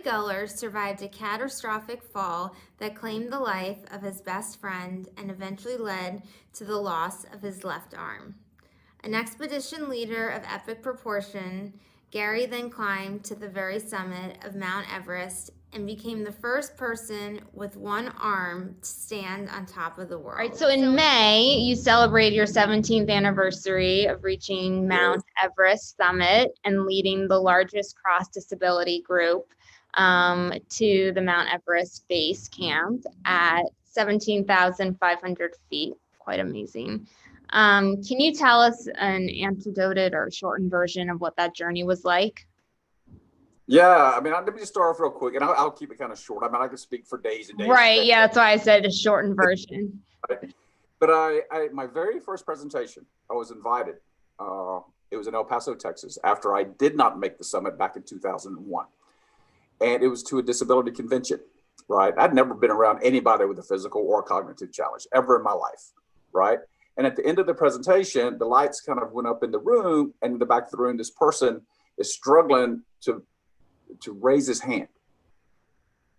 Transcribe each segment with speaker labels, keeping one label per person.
Speaker 1: Guller survived a catastrophic fall that claimed the life of his best friend and eventually led to the loss of his left arm. An expedition leader of epic proportion, Gary then climbed to the very summit of Mount Everest and became the first person with one arm to stand on top of the world.
Speaker 2: All right, so in May, you celebrate your 17th anniversary of reaching Mount Everest summit and leading the largest cross-disability group to the Mount Everest base camp at 17,500 feet. Quite amazing. Can you tell us an anecdoted or shortened version of what that journey was like?
Speaker 3: Yeah, I mean, let me just start off real quick, and I'll keep it kind of short. I mean, I could speak for days and days.
Speaker 2: Right, yeah, that's why I said a shortened version.
Speaker 3: But my very first presentation, I was invited. It was in El Paso, Texas, after I did not make the summit back in 2001. And it was to a disability convention, right? I'd never been around anybody with a physical or cognitive challenge ever in my life, right? And at the end of the presentation, the lights kind of went up in the room, and in the back of the room, this person is struggling to raise his hand.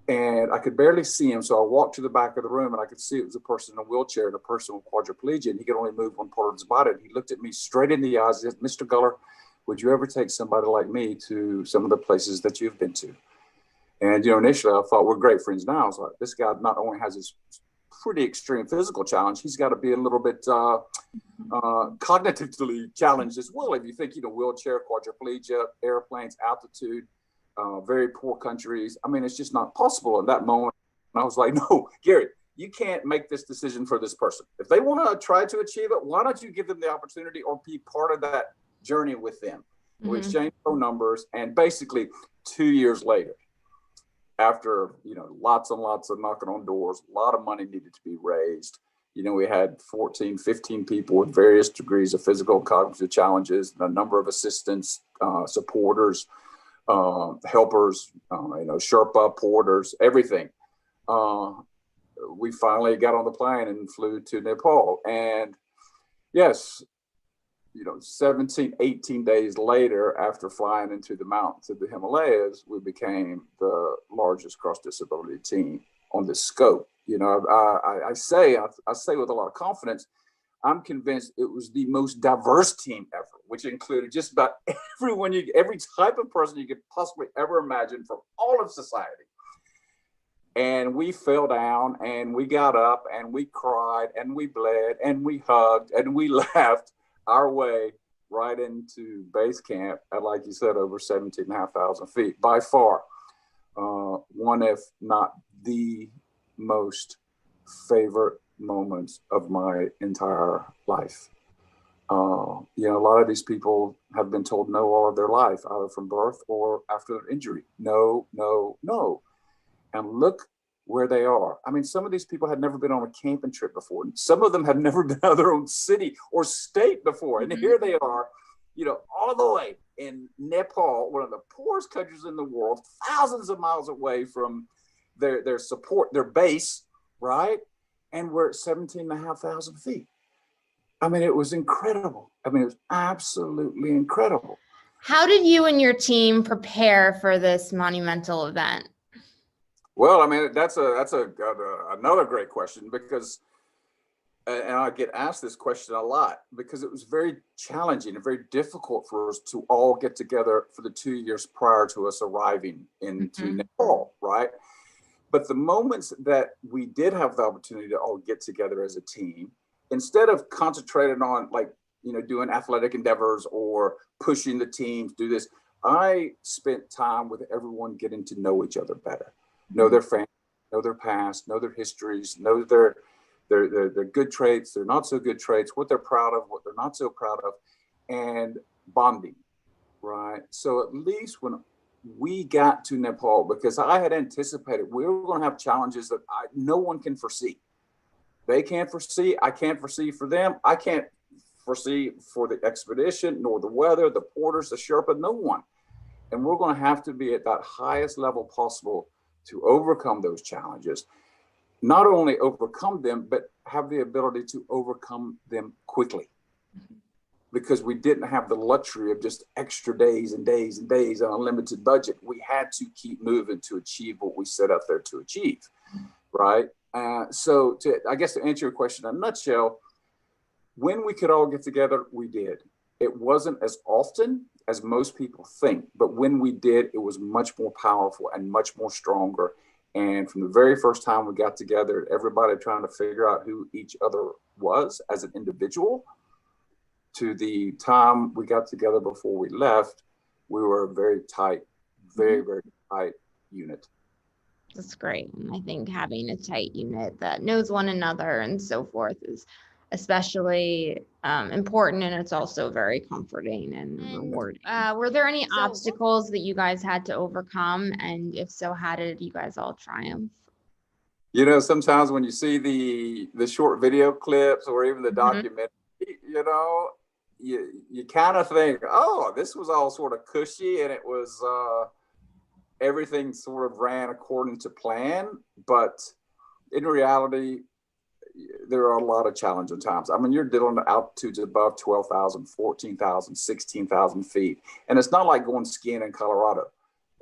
Speaker 3: And I could barely see him. So I walked to the back of the room and I could see it was a person in a wheelchair and a person with quadriplegia, and he could only move one part of his body. And he looked at me straight in the eyes and said, "Mr. Guller, would you ever take somebody like me to some of the places that you've been to?" And, initially I thought, we're great friends now. I was like, this guy not only has this pretty extreme physical challenge, he's got to be a little bit cognitively challenged as well. If you think, wheelchair, quadriplegia, airplanes, altitude, very poor countries. I mean, it's just not possible in that moment. And I was like, no, Gary, you can't make this decision for this person. If they want to try to achieve it, why don't you give them the opportunity or be part of that journey with them? Mm-hmm. We exchanged phone numbers, and basically 2 years later, after, lots and lots of knocking on doors, a lot of money needed to be raised. We had 14, 15 people with various degrees of physical and cognitive challenges, and a number of assistants, supporters, helpers, Sherpa, porters, everything. We finally got on the plane and flew to Nepal. And yes, 17, 18 days later, after flying into the mountains of the Himalayas, we became the largest cross-disability team on this scope. I say with a lot of confidence, I'm convinced it was the most diverse team ever, which included just about every type of person you could possibly ever imagine from all of society. And we fell down and we got up and we cried and we bled and we hugged and we laughed our way right into base camp at, like you said, over 17,500 feet. By far, one, if not the most favorite moments of my entire life. A lot of these people have been told no all of their life, either from birth or after their injury. No, no, no. And look where they are. I mean, some of these people had never been on a camping trip before. Some of them had never been out of their own city or state before. And here they are, all the way in Nepal, one of the poorest countries in the world, thousands of miles away from their support, their base, right? And we're at 17,500 feet. I mean, it was incredible. I mean, it was absolutely incredible.
Speaker 2: How did you and your team prepare for this monumental event?
Speaker 3: Well, I mean, that's another great question, because, and I get asked this question a lot, because it was very challenging and very difficult for us to all get together for the 2 years prior to us arriving into Nepal, right? But the moments that we did have the opportunity to all get together as a team, instead of concentrating on doing athletic endeavors or pushing the teams, do this, I spent time with everyone getting to know each other better. Know their family, know their past, know their histories, know their good traits, their not so good traits, what they're proud of, what they're not so proud of, and bonding, right? So at least when we got to Nepal, because I had anticipated we were going to have challenges that no one can foresee. They can't foresee, I can't foresee for them, I can't foresee for the expedition, nor the weather, the porters, the Sherpa, no one. And we're going to have to be at that highest level possible to overcome those challenges. Not only overcome them, but have the ability to overcome them quickly. because we didn't have the luxury of just extra days and days and days on a limited budget. We had to keep moving to achieve what we set out there to achieve, right? So I guess to answer your question in a nutshell, when we could all get together, we did. It wasn't as often as most people think, but when we did, it was much more powerful and much more stronger. And from the very first time we got together, everybody trying to figure out who each other was as an individual, to the time we got together before we left, we were a very tight, very, very tight unit.
Speaker 2: That's great. And I think having a tight unit that knows one another and so forth is especially important, and it's also very comforting and rewarding. Were there any obstacles that you guys had to overcome? And if so, how did you guys all triumph?
Speaker 3: You know, sometimes when you see the short video clips or even the documentary, you know, you kind of think, oh, this was all sort of cushy, and it was everything sort of ran according to plan. But in reality, there are a lot of challenging times. I mean, you're dealing with altitudes above 12,000, 14,000, 16,000 feet. And it's not like going skiing in Colorado.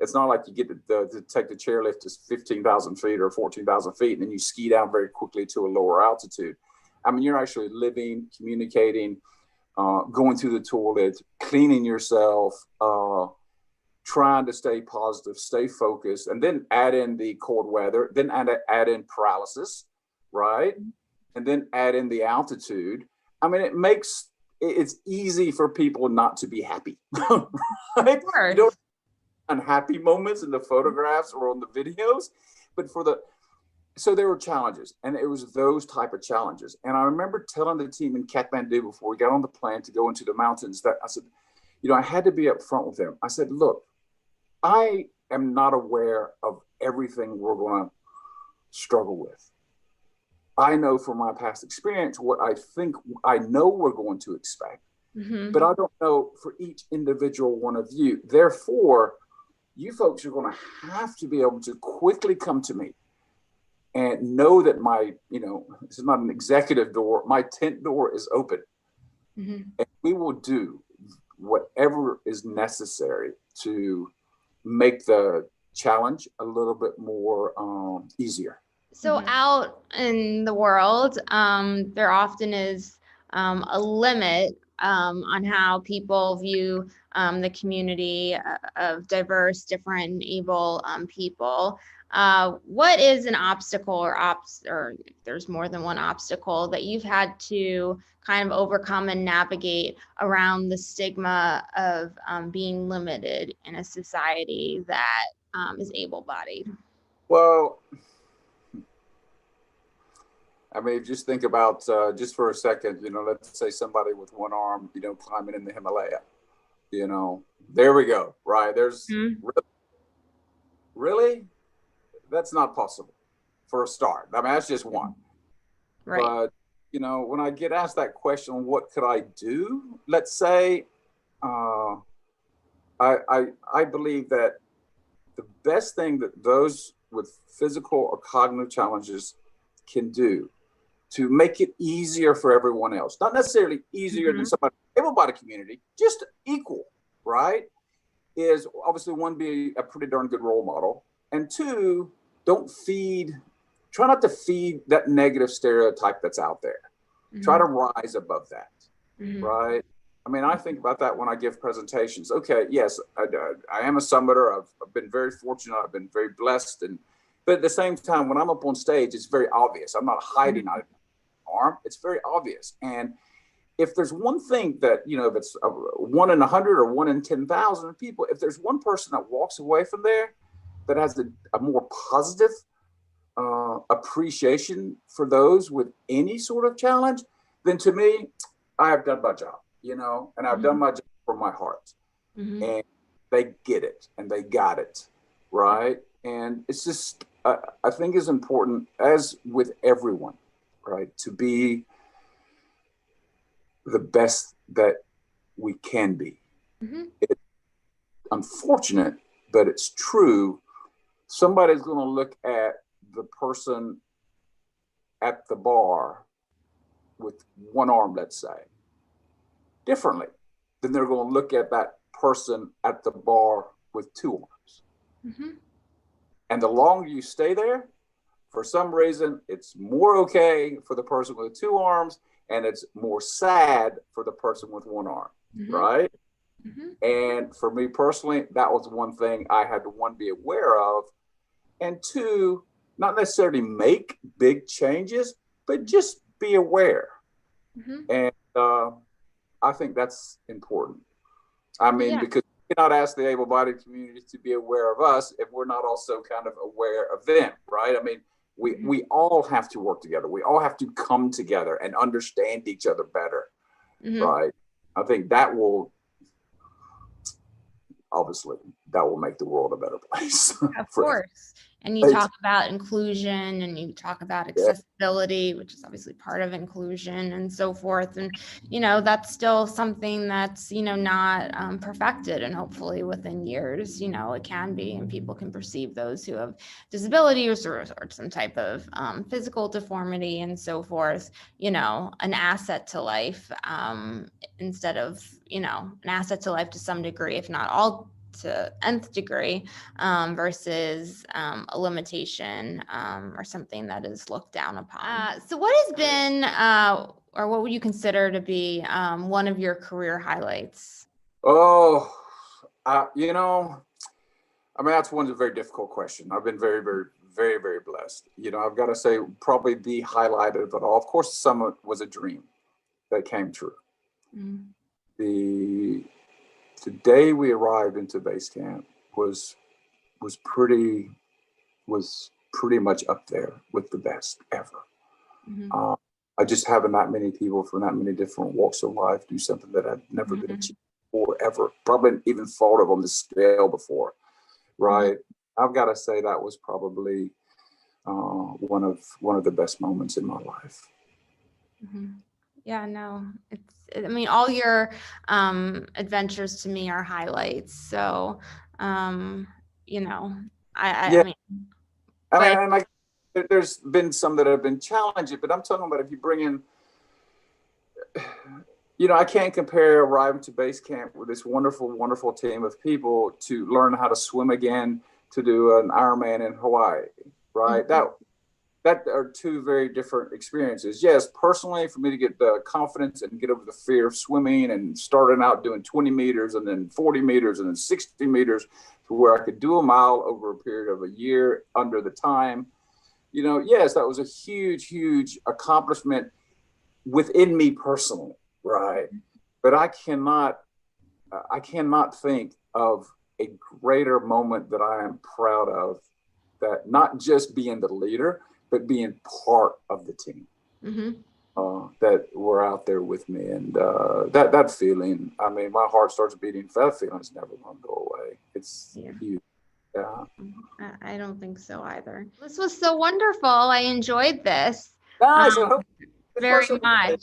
Speaker 3: It's not like you get to take the chairlift to 15,000 feet or 14,000 feet and then you ski down very quickly to a lower altitude. I mean, you're actually living, communicating, going through the toilet, cleaning yourself, trying to stay positive, stay focused, and then add in the cold weather, then add in paralysis, right? And then add in the altitude. I mean, it's easy for people not to be happy, right?
Speaker 2: Sure.
Speaker 3: You don't have unhappy moments in the photographs or on the videos, but so there were challenges, and it was those type of challenges. And I remember telling the team in Kathmandu before we got on the plane to go into the mountains that I said, you know, I had to be upfront with them. I said, look, I am not aware of everything we're going to struggle with. I know from my past experience what I think I know we're going to expect, but I don't know for each individual one of you. Therefore, you folks are going to have to be able to quickly come to me and know that this is not an executive door, my tent door is open. And we will do whatever is necessary to make the challenge a little bit more easier.
Speaker 2: So out in the world, there often is a limit on how people view the community of diverse, different, and able people. What is an obstacle or if there's more than one obstacle that you've had to kind of overcome and navigate around the stigma of being limited in a society that is able-bodied?
Speaker 3: Well, I mean, just think about, just for a second, let's say somebody with one arm, climbing in the Himalaya, there we go, right? There's really, that's not possible for a start. I mean, that's just one.
Speaker 2: Right.
Speaker 3: But, when I get asked that question, what could I do? Let's say, I believe that the best thing that those with physical or cognitive challenges can do to make it easier for everyone else, not necessarily easier than somebody in the able-bodied community, just equal, right? Is obviously one, be a pretty darn good role model, and two, try not to feed that negative stereotype that's out there. Try to rise above that, right? I mean, I think about that when I give presentations. Okay, yes, I am a summiter. I've been very fortunate. I've been very blessed, but at the same time, when I'm up on stage, it's very obvious. I'm not hiding my arm. It's very obvious. And if there's one thing that, if it's 1 in 100 or 1 in 10,000 people, if there's one person that walks away from there that has a more positive appreciation for those with any sort of challenge, then to me, I have done my job, and I've done my job from my heart. And they get it and they got it, right? And it's just, I think it's important, as with everyone, right, to be the best that we can be. It's unfortunate, but it's true. Somebody's going to look at the person at the bar with one arm, let's say, differently than they're going to look at that person at the bar with two arms.
Speaker 2: Mm-hmm.
Speaker 3: And the longer you stay there, for some reason, it's more okay for the person with two arms, and it's more sad for the person with one arm,
Speaker 2: Mm-hmm.
Speaker 3: right?
Speaker 2: Mm-hmm.
Speaker 3: And for me personally, that was one thing I had to, one, be aware of, and two, not necessarily make big changes, but just be aware.
Speaker 2: Mm-hmm.
Speaker 3: And I think that's important. I mean,
Speaker 2: Yeah.
Speaker 3: because we cannot ask the able-bodied community to be aware of us if we're not also kind of aware of them, right? I mean, we all have to work together. We all have to come together and understand each other better,
Speaker 2: Mm-hmm.
Speaker 3: right? I think that will, obviously, that will make the world a better place.
Speaker 2: Of course. And you talk about inclusion, and you talk about accessibility, which is obviously part of inclusion, and so forth. And, that's still something that's, not perfected, and hopefully within years, it can be, and people can perceive those who have disabilities or some type of physical deformity and so forth, an asset to life, instead of, an asset to life to some degree, if not all to nth degree, versus a limitation, or something that is looked down upon. So what has been, or what would you consider to be one of your career highlights?
Speaker 3: Oh, I mean, that's one very difficult question. I've been very, very, very, very blessed. I've got to say, probably the highlight of it all, of course, the summit was a dream that came true.
Speaker 2: Mm-hmm.
Speaker 3: The day we arrived into base camp was pretty much up there with the best ever.
Speaker 2: Mm-hmm.
Speaker 3: I just having that many people from that many different walks of life do something that I'd never been achieved before, ever. Probably even thought of on the scale before, right? I've got to say that was probably one of the best moments in my life.
Speaker 2: Mm-hmm. Yeah, no, all your adventures to me are highlights. So, I mean,
Speaker 3: and like, there's been some that have been challenging, but I'm talking about if you bring in, I can't compare arriving to base camp with this wonderful, wonderful team of people to learn how to swim again, to do an Ironman in Hawaii, right? Mm-hmm. That are two very different experiences. Yes, personally, for me to get the confidence and get over the fear of swimming and starting out doing 20 meters and then 40 meters and then 60 meters to where I could do a mile over a period of a year under the time. Yes, that was a huge, huge accomplishment within me personally, right? But I cannot think of a greater moment that I am proud of, that not just being the leader, but being part of the team.
Speaker 2: Mm-hmm.
Speaker 3: That were out there with me, and that feeling. I mean, my heart starts beating. That feeling's never going to go away. It's huge. Yeah.
Speaker 2: I don't think so either. This was so wonderful. I enjoyed this.
Speaker 3: Nice.
Speaker 2: Very much.